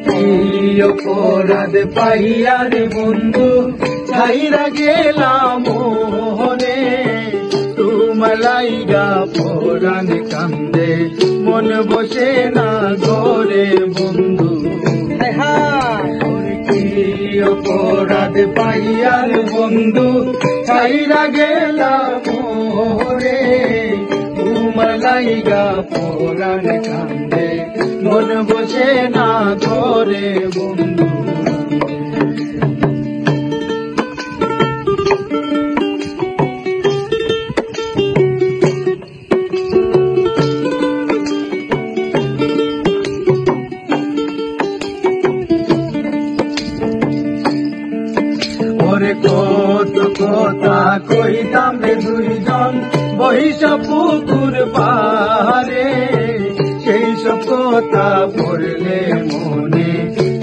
কি অপরাধ পাইয়ার বন্ধু ছাইরা গেলাম মোহনে, তোমার লাইগা পরাণ কান্দে মন বসে না ঘরে বন্ধু। কি অপরাধ পাইয়ার বন্ধু ছাইরা গেলাম মোহনে, তোমার লাইগা পরাণ কান্দে মন বসে না ঘরে বন্ধু। ওরে কত কথা কইতাম রে দুইজন বহিষা পুকুর পারে, সেই সব কথা পড়লে মনে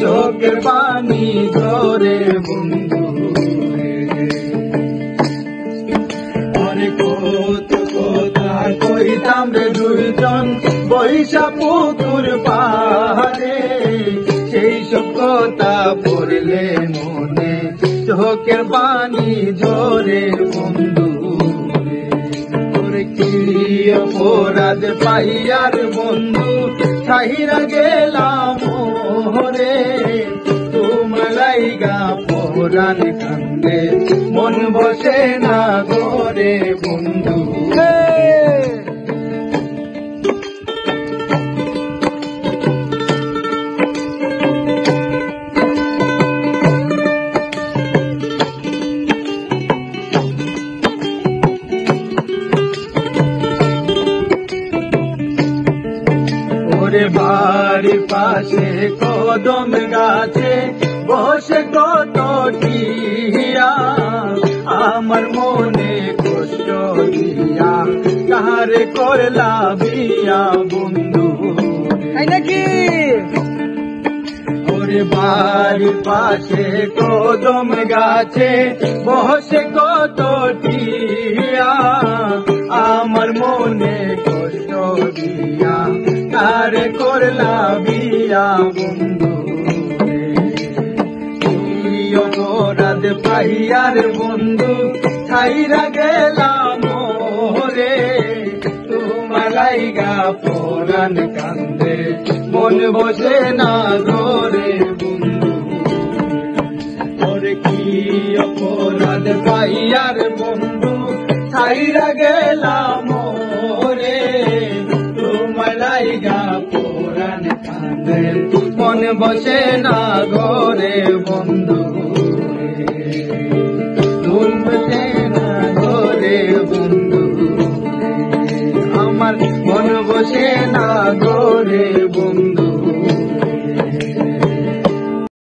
চোখের পানি ধরে বন্ধু। ওরে কত কথা কইতাম রে দুইজন বহিষা পুকুর পারে, সেই সব কথা পড়লে মনে চোখের পানি ঝরে বন্ধু। কি অপরাধ পাইয়ার বন্ধু ছাইরা গেলাম মোহরে, তোমার লাইগা পরাণ কান্দে মন বসে না ঘরে বন্ধু। বাড়ির পাশে কদম গাছে বসে কত টিয়া, আমার মনে কষ্ট দিয়া কারে করলা বিয়া বন্ধু। নাকি ওরে বাড়ির পাশে কদম গাছে বসে কত টিয়া, আমার মনে কষ্ট দিয়া কারে করলা বিয়া বন্ধু। অপরাধ পাইয়ার বন্ধু ছাইরা গেলাম মোরে, তোমার লাইগা পরাণ কান্দে মন বসে না ঘরে বন্ধু। ওরে কি অপরাধ পাইয়ার বন্ধু ছাইরা গেলাম মোরে, তোমার লাইগা পরাণ কান্দে মন বসে না ঘরে বন্ধু। মন বসে না ঘরে বন্ধু, আমার মন বসে না ঘরে।